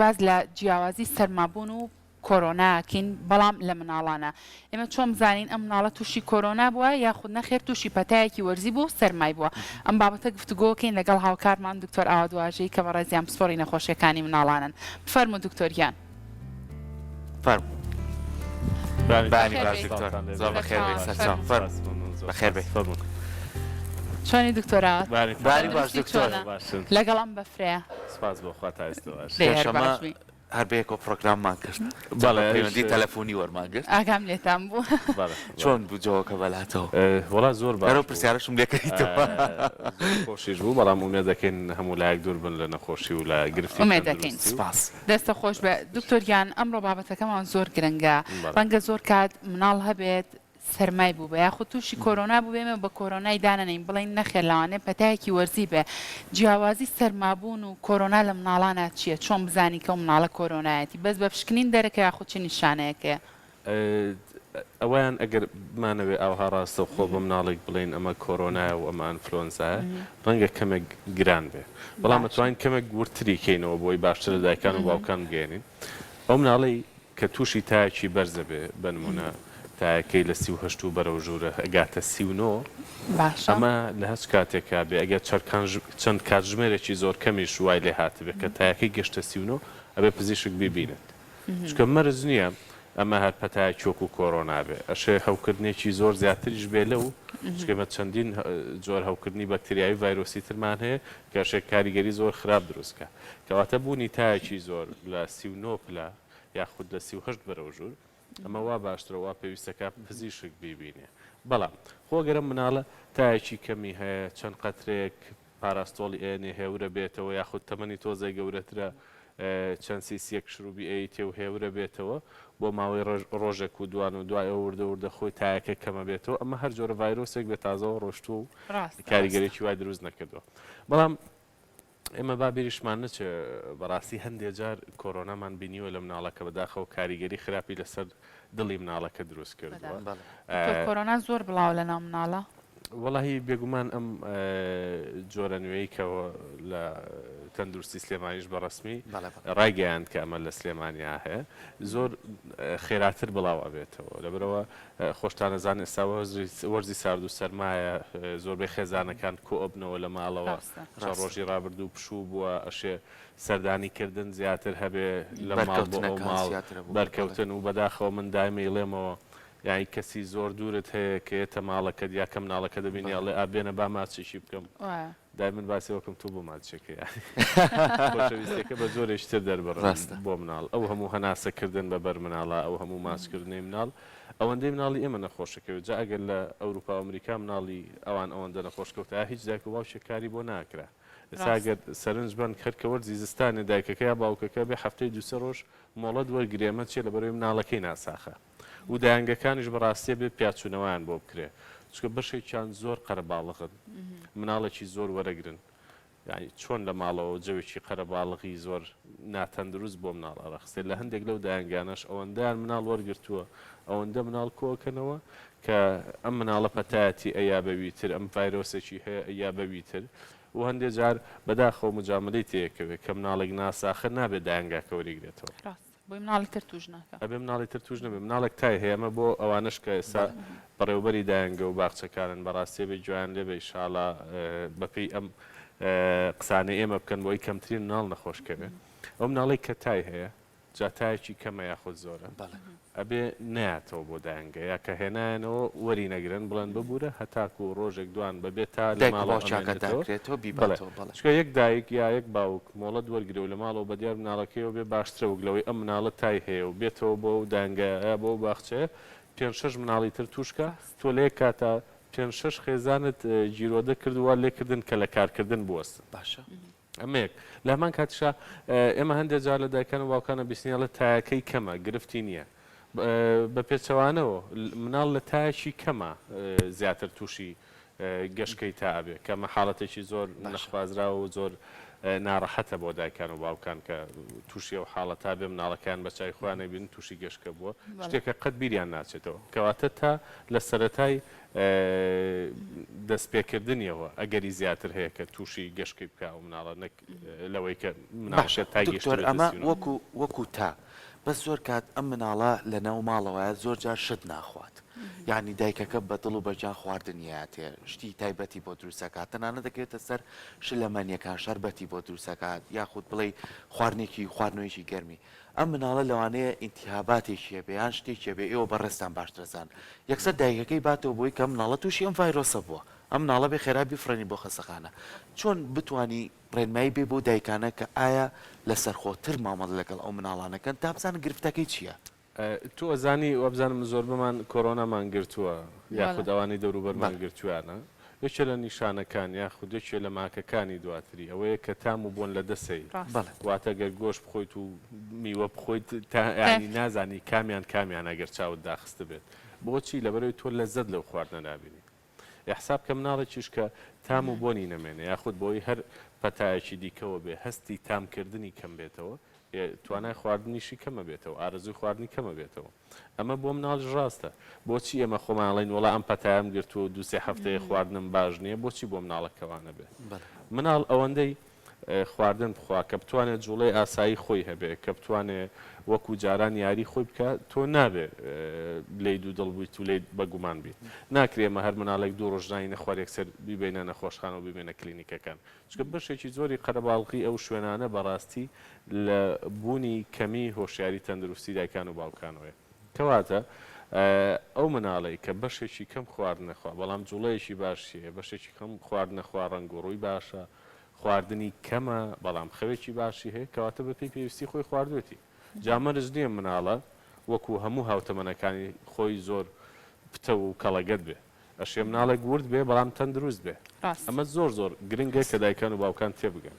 باز لە جیاوازی سەرمابوون و کۆرۆناکەین بەڵام لە مناڵانە ئێمە چۆن بزانین ئەم مناڵە تووشی کۆرۆنا بووە یاخود نەخێر تووشی پەتایەکی وەرزی بوو سەرمای بووە ئەم بابەتە گفتوگۆکەین لەگەڵ هاوکارمان دکتۆر ئاوادواژەی کە بەڕێزیان پسپۆڕی نەخۆشیەکانی مناڵانن فەرموو دکتۆریان بانی باش دکتۆر زۆر بەخێر بێ سەرچاو بەخێر بێ چۆنی دکتۆرات بانی باش دکتۆر لەگەڵم بەفرەیە سپاس بۆ خوا تا ئێستا باش پێشەمە هەر بەیەکەوە پرۆگراممان کرد پەیوەندی تەلەفۆنی وەرماگرت ئاگام لێتان بوو چۆن بوو جۆکە بەلاتەوە وڵات زۆر بەرەو پرسیارەشم لێکەیتەوە خۆشیش بوو بەڵام ئومێد دەکەین هەموو لایەک دوور بن لە نەخۆشی و لە گرفتی ئومێد دەکەین سپاس دەستە خۆش بە دکتۆریان ئەمڕۆ بابەتەکەمان زۆر گرنگە ڕەنگە زۆر کات مناڵ هەبێت سەرمای بوو بە یاخود تووشی کۆرۆنا بوو بێمە بە کۆرۆنای دانەنین بڵین نەخێر لەوانێ پەتایەکی وەرزی بێ جیاوازی سەرمابوون و کۆرۆنا لە مناڵانە چییە چۆن بزانی کە مناڵە کۆرۆنایەتی بەس بە پشکنین دەرەکە یاخود چه نیشانەیەکەیە ئەویان ئەگەر بمانەوێ ئەوها ڕاستە و خۆ بە مناڵێک بڵین ئەمە کۆرۆنایە و ئەمە ئەنفلۆنزایە ڕەنگە کەمێک گران بێ بەڵام ئەتوانین کەمێک ورتری کەینەوە بۆی باشتر لە دایکان و باوکان بگەێنین ئەو مناڵی کە تووشی تایەکی بەرزە بێ بنمونە تایەکەی لە 38 و بەرەو ژوورە ئەگاتە 39 ئەمە لە هەست کاتێکا بێ ئەگەر چەند کاتژمێرێکی زۆر کەمیش وای لێ هاتبێت کە تایەکەی گەشتە 39 ئەبێ پزیشک ببینێت چکە مەرز نییە ئەمە هەر پەتای چۆک و کۆرۆنا بێ ئەشێ هەوکردنێکی زۆر زیاتریش بێ لەو چکەمە چەندین زۆر هەوکردنی بەکتریایی ڤایرۆسی ترمان هەیە کەشێک کاریگەری زۆر خراپ دروستکە کەواتە بوونی تایەکی زۆر لە 39 پلا یاخود لە 38 بەرەو ژوور ئەمە وا باشترەوە پێویستەکە پزیشک بیبینێ بەڵام خۆگەرە مناڵە تایەکی کەمی هەیە چەند قەترێک پاراستۆڵی ئێنێ هێورە بێتەوە یاخود تەمەنی تۆزای گەورەترە چەند سیسیەک شروبی ئەیتێ و هێورە بێتەوە بۆ ماوەی ڕۆژێک و دوان و دوای وردە خۆی تایەکە کەمە بێتەوە ئەمە هەر جۆرە ڤایرۆسێک بێت تازەوە ڕۆشتووە و کاریگەرێکی وای دروست نەکردووە بەڵام ئێمە بابیریشمان نەچێ بەڕاستی هەندێک جار کۆرۆنامان بینیوە لە مناڵەکە بەداخەوە کاریگەری خراپی لەسەر دڵی مناڵەکە دروست کردووە کۆرۆنا زۆر بڵاو لە ناو مناڵە وەڵاهی بێگومان ئەم جۆرە نوێی کەەوە لە تەندروستی سلێمانیش بەڕسمی ڕایگەیان کە ئەمە لە سلێمانیا هەیە زۆر خێراتر بڵاو ئەبێتەوە لەبرەوە خۆشتانەزان ئێستا وەرزی سارد و سەرمایە زۆربەی خێزانەکان کۆئۆبنەوە لە ماڵەوە ڕۆژی ڕابردوو پشوو بووە ئەشێ سەردانیکردن زیاتر هەبێ لە ماڵ بۆ ئەو ماڵ بەرکەوتن و بەداخەوە من دایمە ئیڵێمەوە یانی کەسی زۆر دوورت هەیە کە ئێتە ماڵەکە دیاکە مناڵەکە دەبینی ئەڵێ ئابێنە با ماچێکی بکەم دای من باسی وەکەم تو بۆ ماچێکە خۆشەویستەکە بە زۆرێشتر دەربڕ بۆ مناڵ ئەو هەموو هەناسەکردن بە بەر مناڵە ئەو هەموو ماچکردنی مناڵ ئەوەندەی مناڵی ئێمە نەخۆشەکەوت جا ئەگەر لە ئەوروپا ئەمریکا مناڵی ئەوان ئەوەندە نەخۆشکەوتە هیچ دایک و باوکێک کاری بۆ ناکرا ئێستا سەرنج بن کەرکە وەرزی زستانی دایکەکە یا باوکەکە بێ هەفتەی دووسە ڕۆژ مۆڵەت وەرگرێمە چێ لە بەرەوەی مناڵەکەی ناساخە و دایانگەکانیش بەڕاستیە بێ پیاچوونەوەیان بۆ بکرێ چکە بەشێکیان زۆر قەرەباڵغن مناڵێکی زۆر وەرەگرن یعنی چۆن لە ماڵەوە جەوێکی قەرەباڵغی زۆر ناتەندروست بۆ مناڵ ئەڕەخستێت لە هەندێک لەو دایانگانەش ئەوەندەیان مناڵ وەرگرتووە ئەوەندە مناڵ کۆکەنەوە کە ئەم مناڵە پەتایەتی ئەیا بەویتر ئەم ڤایرۆسێکی هەیە ئەیا بەویتر و هەندێک جار بەداخەوە مجاملەی تەیەکەوێت کە مناڵێک ناساخە نابێت دایانگاکە وەریگرێتەوە بۆی مناڵی تر توش ناکە ئەبێ مناڵی تر توش نەبێ مناڵێک تای هەیە ئەمە بۆ ئەوانش کە ئێستا بەڕێوبەری دایانگە و باخچەکانن بەڕاستی بێ جویان لێبێ ئینشاڵڵا بەپێی ئەم قسانەی ئێمە بکەن بۆی کەمترین مناڵ نەخۆشکەوێ ئەو مناڵی کە تای هەیە جاتایەکی کەمە یاخود زۆرە ئەبێ نایەتەوە بۆ دایانگە یا کە هێنایەنەوە وەری نەگرن بڵێن ببوورە هەتاکو و ڕۆژێک دوان بەبێت تا لە ماڵەوە یەک دایک یا یەک باوک مۆڵەت وەرگرە و لە ماڵەوە بە دیار مناڵەکەیەوە بێ باشترە وگلەوەی ئەم مناڵە تای هەیە و بێتەوە بۆ دایانگە بۆ باخچەیە 5-6 مناڵی تر توشکە تۆ لێ کاتە 5-6 خێزانت جیرۆدە کردووە لێکردن کە لە کارکردن بوەستن باشە ئەمەیەک لە هەمان کاتیشا ئێمە هەندێک جار لە دایکان و باوکانە بیستنیاڵە تایەکەی کەمە گرفتی نییە بە پێچەوانەوە مناڵ لە تایەکی کەمە زیاتر تووشی گەشتکەی تابێ کەمە حاڵەتێکی زۆر نەخوازراوە و زۆر ناڕەحەتە بۆ دایکان و باوکان کە تووشی ئەو حاڵەتا بێ مناڵەکان بە چای خۆیان بین تووشی گەشتکە بووە شتێکە قەت بیریان ناچێتەوە کەواتە تا لە سەرەتای دەستپێکردنیەوە ئەگەری زیاتر هەیە کە تووشی گەشتکەی بکە و مناڵە نەک لەوەی کە مناڵەکە تا دکتۆر ئەمە وەکو تا بەس زۆر کات ئەم مناڵە لە ناو ماڵەوەیە زۆر جار شت ناخوات یعنی دایکەکە بە دڵ و بەجان خواردنیاتێ شتی تایبەتی بۆ دروستەکات تەنانە دەکرێتە سەر شلەمەنیەکان شەربەتی بۆ دروستەکات یاخود بڵێ خواردنێکی خواردنەوەیکی گەرمی ئەم مناڵە لەوانەیە ئینتیهاباتێکیە بێ یان شتێکیە بێ ئێوە بەڕێستان باشترەزان یەکسەر دایکەکەی باتەوە بۆی کە مناڵە تووشی ئەم ڤایرۆسە بووە ئەم مناڵە بێ خێرابی فرێنی بۆ خەسەخانە چۆن بتانی ڕێنمایی بێ بۆ دایکانە کە ئایا لە سەرخۆتر مامەڵ لەگەڵ ئەو مناڵانەکەن تا بزانە گرفتەکەی چییە؟ تو ئەزانی وەبزانم زۆر بمان کۆرۆنامان گرتووە یاخود ئەوانەی دەوروبەرمان گرتووانە یەکێ لە نیشانەکان یاخود یەکێ لە ماکەکانی دواتری ئەوەیە کە تام و بۆن لە دەسەی واتە گەر گۆشت بخۆیت و میوە بخۆیت ینی نازانی کامیان ئەگەر چاوت داخستە بێت بۆچی لەبەرەوەی تۆ لەزەت لەو خواردنە نابینی حساب کە مناڵێکیش کە تام و بۆنی نەمێنێ یاخود بۆی هەر پەتایەکی دیکەوە بێ هەستی تامکردنی کەم بێتەوە توانای خواردنیشی کەمە بێتەوە ئارزوی خواردنی کەمە بێتەوە ئەمە بۆ مناڵش ڕاستە بۆچی ئەمە خۆماڵین وڵا ئەم پەتایم گرتو و دوسێ هەفتەیە خواردنم باش نییە بۆچی بۆ مناڵەکەوانە بێت مناڵ ئەوەندەی خواردن بخوا کە بتوانێت جوڵەی ئاسایی خۆی هەبێ کە بتوانێت وەکو جاران یاری خۆی بکە تۆ نابێ لی دوو دڵبوویت و لی بەگومان بیت ناکرێمە هەر مناڵێک دوو ڕۆژنایی نەخوارێک سەر بیبینە نەخۆشخانە و ببێنە کلینیکەکان چکە بەشێکی زۆری قەرەباڵغی ئەو شوێنانە بەڕاستی لە بوونی کەمی هۆشیاری تەندروستی دایکان و باوکانەوەی کەواتە ئەو مناڵی کە بەشێکی کەم خواردنەخوا بەڵام جوڵەیەکی باشیە بەشێکی کەم خواردنەخوا ڕەنگۆڕووی باشە خواردنی کەمە بەڵام خەوێکی باشی هەیە کەواتە بەپی پێویستی خۆی خواردوێتی جامەرج نییە مناڵە وەکو هەموو هاوتەمەنەکانی خۆی زۆر پتە و کەڵەگەت بێ ئەشێ مناڵێک ورد بێ بەڵام تەندروست بێ ئەمە زۆر گرنگە کە دایکان و باوکان تێبگەن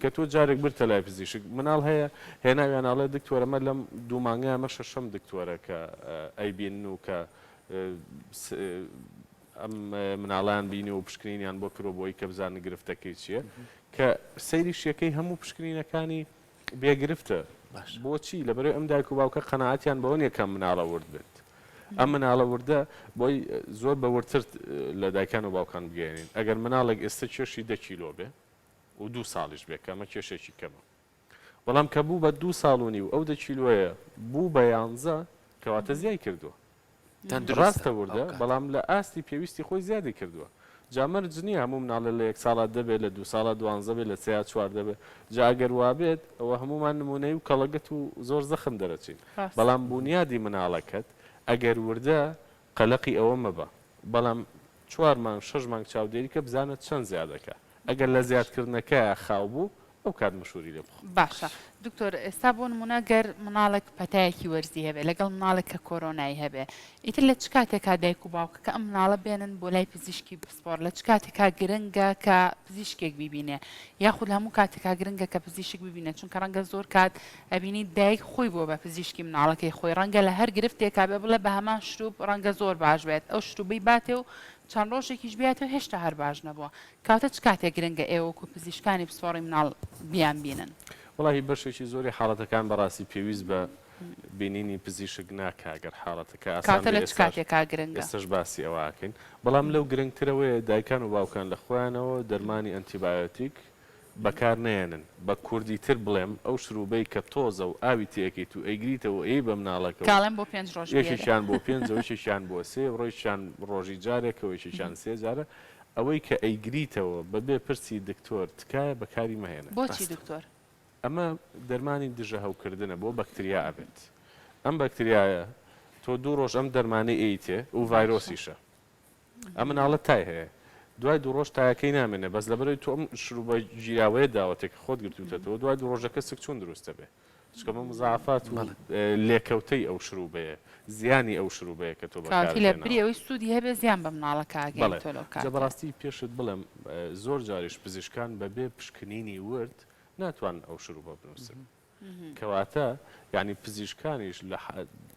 کە تۆ جارێک برتە لای پزیشک مناڵ هەیە هێناویانناڵێ دکتۆرەمە لەم دوو مانگای ئەمە شەشەم دکتۆرە کە ئەیبین و کە ئەم مناڵیان بینی و پشکنینیان بۆ کرۆبەوەی کە بزانە گرفتەکەی چییە کە سەیری شیەکەی هەموو پشکنینەکانی بێگرفتە بۆچی لەبەرەوەی ئەم دایک و باوکە قەناعەتیان بەوە نیە کەم مناڵە ورد بێت ئەم مناڵە وردە بۆی زۆر بەورتر لە دایکان و باوکان بگەێنین ئەگەر مناڵێک ئێستا کێشی 10 کیلۆ بێ و 2 ساڵیش بێت کە ئەمە کێشێکی کەمە بەڵام کە بوو بە 2 ساڵونی و ئەو 10 کیلۆیە بوو بە 11 کەواتە زیای کردووە ڕاستە وردە بەڵام لە ئاستی پێویستی خۆی زیادی کردووە جامەر جنی هەموو مناڵە لە 1 ساڵات دەبێت لە 2 ساڵە 12 بێت لە 3 4 دەبێت جاگەر وابێت ئەوە هەمومان نمونەی و کەڵەگەت و زۆر زەخم دەرەچین بەڵام بنیادی مناڵەکەت ئەگەر وردە قەلەقی ئەوە مەبە بەڵام 4 مانگ 6 مانگ چاودێری کە بزانێت چەند زیادەکە ئەگەر لە زیادکردنەکە خاو بوو ئەو کات مشوری لێ بخۆ باشە دکتۆر ئێستا بۆ نمونە گەر مناڵێک پەتایەکی وەرزی هەبێ لەگەڵ مناڵێک کە کۆرۆنایی هەبێ ئیتر لە چ کاتێکا دایک و باوکە کە ئەم مناڵە بێنن بۆ لای پزیشکی پسپۆر لە چ کاتێکا گرنگە کە پزیشکێک ببینێ یاخود هەموو کاتێکا گرنگە کە پزیشک ببینێ چونکە ڕەنگە زۆر کات ئەبینی دایک خۆی بۆ بە پزیشکی مناڵەکەی خۆی ڕەنگە لە هەر گرفتێکا بێ بڵێ بە هەمان شروب ڕەنگە زۆر باش بێت ئەو شروبەی باتێ و چەند ڕۆژێکیش بێتەوە هێشتا هەر باش نەبووە کاتە چ کاتێک گرنگە ئێوە وەکو پزیشکانی پسپۆڕی مناڵ بیان بینن وڵی بەشێکی زۆری حاڵەتەکان بەڕاستی پێویست بە بینینی پزیشک ناکەگەر حاڵەتەکە کاتە لە چ کاتێکا گرنگە ئێستش باسی ئەوواکەین بەڵام لەو گرنگترەوەی دایکان و باوکان لە خۆیانەوە دەرمانی ئەنتیبایۆتیک بەکار نێنن بە کوردی تر بڵێم ئەو شروبەی کە تۆزە و ئاوی تێکیت و ئەیگریتەوە ئەی بە مناڵەکە کاڵێن بۆ 5 ڕۆژ یەکیشیان بۆ 5 یەکیشیان بۆ 3 ڕۆیشیان ڕۆژی جارێکەوە یەکیشیان 3 جارە ئەوەی کە ئەیگریتەوە بەبێ پرسی دکتۆر تکایە بەکاری مەهێنە بۆچی دکتۆر ئەمە دەرمانی دژە هەوکردنە بۆ بەکتریا ئەبێت ئەم بەکتریایە تۆ 2 ڕۆژ ئەم دەرمانەی ئەیتێ و ڤایرۆسیشە ئەم مناڵە تای هەیە دوای 2 ڕۆژ تایەکەی نامێنێ بەس لەبەرەوەی تۆ ئەم شروبە گیراوەیە داوەتێک خۆت گرتوتەوە دوای 2 ڕۆژەکە سکچوون دروستە بێ چکەمە مزعافات و لێکەوتەی ئەو شروبەیە زیانی ئەو شروبەیە کە تۆ بەکاری لە بری ئەوەی سوودی هەبێ زیان بە مناڵەکە بەڕاستی پێشت بڵێم زۆر جاریش پزیشکان بەبێ پشکنینی ورد ناتوان ئەو شروبە بنووسن کەواتە یعنی پزیشکانیش لە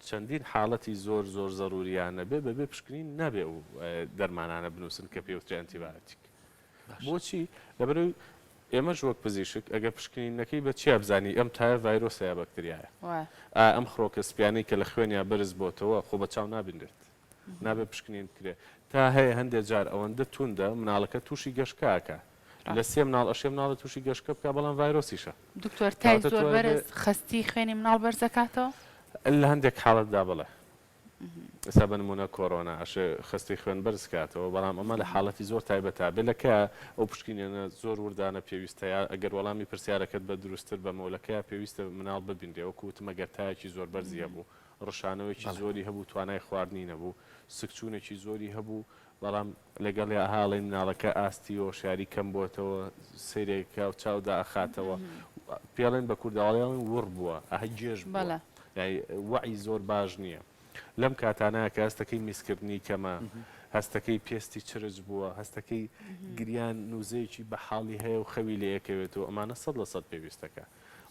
چەندین حاڵەتی زۆر زەروریانە بێ بەبێ پشکنین نەبێ و دەرمانانە بنووسن کە پێوتری ئەنتیبایۆتیک بۆچی لەبەرەوەی ئێمەش وەک پزیشک ئەگە پشکنینەکەی بە چیا بزانی ئەم تایە ڤایرۆسە یا بەکتریایە ئەم خڕۆکە سپیانەی کە لە خوێنیا بەرز بۆتەوە خۆ بە چاو نابێت نابێ پشکنین کرێ تا هەیە هەندێک جار ئەوەندە توندە مناڵەکە تووشی گەشکاکە لە سێ مناڵ ئەشێ مناڵە تووشی گەشکە بکە بەڵام ڤایرۆسیشە دکتۆر تای زۆر بەرز خستی خوێنی مناڵ بەرزەکاتەوە لە هەندێک حاڵەتدا بڵێ ئێستا بە نمونە کۆرۆنا ئەشێ خستی خوێن بەرز کاتەوە بەڵام ئەمە لە حاڵەتی زۆر تایبەتە بێلەکە ئەو پشکینێنە زۆر وردانە پێویستەیە ئەگەر وەڵامی پرسیارەکەت بە دروستتر بە مەولەکەیە پێویستە مناڵ ببیندێ وەکو وتمە گەرتایەکی زۆر بەرزیە بوو ڕشانەوەیکی زۆری هەبوو توانای خواردنی نەبوو سکچوونێکی زۆری هەبوو بەڵام لەگەڵ هاڵی مناڵەکە ئاستی و شاری کەم بۆتەوە سیرێکە و چاودا ئەخاتەوە پێڵێن بە کورداڵیان وڕ بووە ئەهە جێژ بووە وعی زۆر باش نییە لەم کاتانەیە کە هەستەکەی میسکردنی کەمە هەستەکەی پێستی چرج بووە هەستەکەی گریان نووزەیەکی بە حاڵی هەیە و خەوی لە یەکەوێتەوە ئەمانە 100% پێویستەکە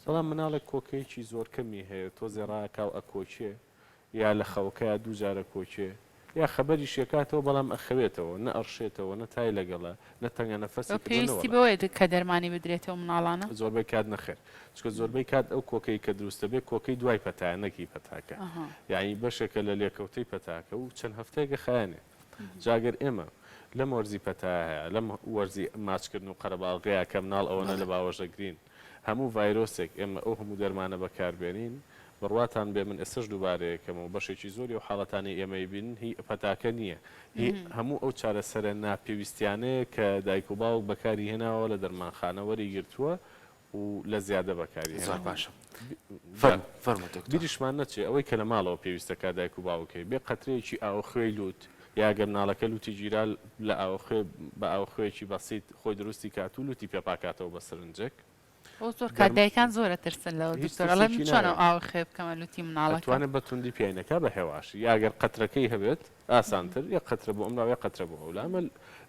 بەڵام مناڵێک کۆکەیەکی زۆر کەمی هەیە تۆزێ ڕاکاو ئەکۆچێ یا لە خەوەکەیە دوو جارە کۆچێ یا خەبەری شێکاتەوە بەڵام ئەخەوێتەوە نە ئەڕشێتەوە نە تای لەگەڵە نە تەنگە نەفەسی پێویستی بەوەی کە دەرمانی بدرێتەوە مناڵانە زۆربەی کات نەخێر چکە زۆربەی کات ئەو کۆکەی کە دروستە بێ کۆکەی دوای پەتایە نەکی پەتاکە یعنی بەشێکە لە لێکەوتەی پەتاکە و چەند هەفتەیەکە خایانێ جاگەر ئێمە لەم وەرزی پەتایە هەیە لەم وەرزی ماچکردن و قەرەباڵغەیە کە مناڵ ئەوەنە لە باوەژەگرین هەموو ڤایرۆسێک ئێمە ئەو هەموو دەرمانە بەکاربێنین بڕواتان بێ من ئێسش دووبارەیەکەم و بەشێکی زۆری و حاڵەتانی ئێمەی بین هی پەتاکە نییە هەموو ئەو چارەسەرە ناپێویستیانەیە کە دایک و باوک بەکاری هێناوە لە دەرمانخانەوەری گرتووە و لە زیادە بەکاری زۆر باشە بیریشمان نەچێ ئەوەی کە لە ماڵەوە پێویستەکە دایک و باوکەی بێ قەترەیەکی ئاوخوێی لوت یاگە مناڵەکە لوتی گیرال لە ئاوخوێ بە ئاوخوێکی بەسیت خۆی دروستی کات و لوتی پێپاکاتەوە بە سرنجێک زۆر کاتدایکان زۆرە ترسن لەوە دوکتۆرەڵێ چۆنە ئاو خێ بکەمە لوتی مناڵەکە توانێت بە توندی پیانەکە بە هێواشی یاگەر قەترەکەی هەبێت ئاسانتر یە قەترە بۆ ئەمراوە قەترە بۆ ئەولامە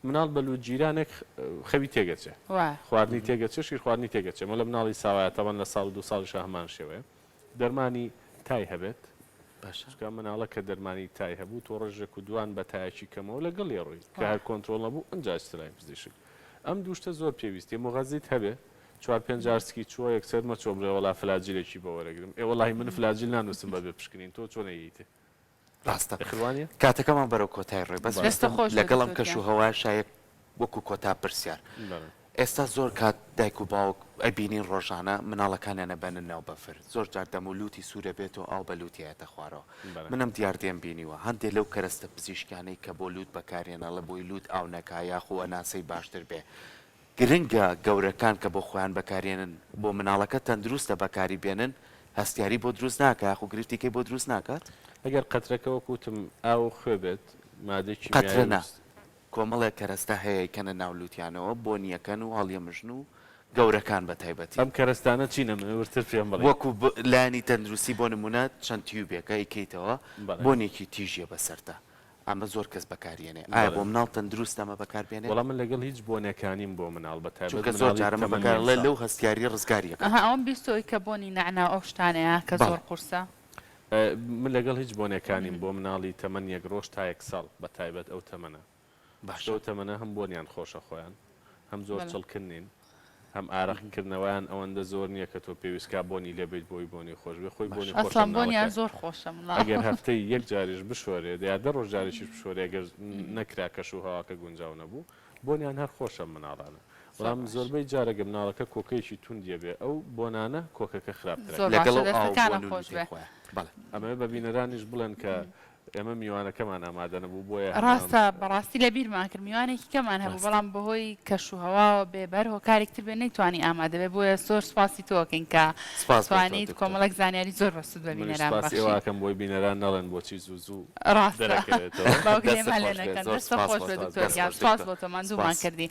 مناڵ بە لوت جیرانێک خەوی تێگەچێ خواردنی تێگەچێ شیر خواردنی تێگەچێ مە لە مناڵی ساوایە تەوان لە ساڵ دو ساڵی هەمان شێوەیە دەرمانی تای هەبێت باشکە مناڵە کە دەرمانی تای هەبوو تۆ ڕژێک و دوان بە تایەکی کەمەوە لەگەڵ ڕووی کە هەر کۆنتترۆل نەبوو ئەنجاسترای پزیشک ئەم دووشتە زۆر پێویستی مغەزیت هەبێ 4-5 جارسکی چوە یەکسەر مەچۆ بڕێوەڵا فلاجیلێکی بە وەرەگرم ئێ وەڵی من فلاجیل نانووسم بە بێ پشکنین تۆ چۆنەییتێ ڕاستە خوانیە کاتەکەمان بەرەو کۆتای ڕێ بەس لەگەڵم کەش و هەوا شایەک وەکو کۆتا پرسیار ئێستا زۆر کات دایک و باوک ئەبینین ڕۆژانە مناڵەکانیانە بەنن ناو بەفر زۆر جار دەمولوتی سوورە بێت و ئاو بەلووتیایەتە خوارەوە منم دیاردێن بینیوە هەندێک لەو کەرەستە پزیشکانەی کە بۆ لوت بەکارێنە لە بۆی لوت ئاو نەکا یاخۆ ناسەی باشتر بێ گرنگە گەورەکان کە بۆ خۆیان بەکارێنن بۆ مناڵەکە تەندروستە بەکاری بێنن هەستیاری بۆ دروست ناکە یاخۆ گرفتیکەی بۆ دروست ناکات ئەگەر قەترەکە وەکوتم ئاو خوێ بێت مادێکی قەترە کۆمەڵێک کەرەستە هەیە کەنە ناولوتیانەوە بۆ نیەکەن و هەڵیەمژن و گەورەکان بە تایبەتی ئەم کەرەستانە چینە منورتر پێم بڵێ وەکو لانی تەندروستی بۆ نمونە چەند تیوبێکە ئیکەیتەوە بۆنێکی تیژیە بەسەرتا ئەمە زۆر کەس بەکارێنێ ئایا بۆ مناڵ تەندروست ئەمە بەکاربێنێ وەڵام من لەگەڵ هیچ بۆنیەکانیم بۆ مناڵ بە تایبەت زۆر جارەمە بەکار لە لەو هەستیاری ڕزگاریەکە ئەوم بیستۆی کە بۆنی نەعنا ئەو شتانەیە کە زۆر قورسە من لەگەڵ هیچ بۆنیەکانیم بۆ مناڵی تەمەن یەک ڕۆژ تا یەک ساڵ بە تایبەت ئەو تەمەنە باشەوە تەمەنە هەم بۆنیان خۆشە خۆیان هەم زۆر چڵکردنین هەم ئاراقکردنەوەیان ئەوەندە زۆر نییە کە تۆ پێویستکە بۆنی لێبیت بۆی بۆنی خۆش بێ خۆی بۆنی ئەسڵان بۆنیان زۆر خۆشە ئەگەر هەفتەی یەک جاریش بشۆرێ یا دە ڕۆژ جارێکیش بشۆرێ ئەگەر نەکرا کەش و هەواکە گونجاو نەبوو بۆنیان هەر خۆشە مناڵانە بەڵام زۆربەی جارەگە مناڵەکە کۆکەیەکی توندیە بێ ئەو بۆنانە کۆکەکە خراپترە لەگەڵ ئەمە بە بینەرانیش بڵێن کە ئێمە میوانەکەمان ئامادە نەبوو بۆیە ڕاستە بەڕاستی لە بیرمان کرد میوانێکی کەمان هەبوو بەڵام بەهۆی کەشوهەواوە بێبەر هۆکارێکتر بێ نەیتوانی ئامادە بێ بۆیە زۆر سپاسی تۆکەین کە توانیت کۆمەڵک زانیاری زۆر ڕست بە بینەران باشیواکەم بۆی بینەران نەڵێن بۆچی زوو ڕاستە باوکێمە لێنەکەن دەستە خۆش بە دکتۆر سپاس بۆ تۆ ماندوومان کردی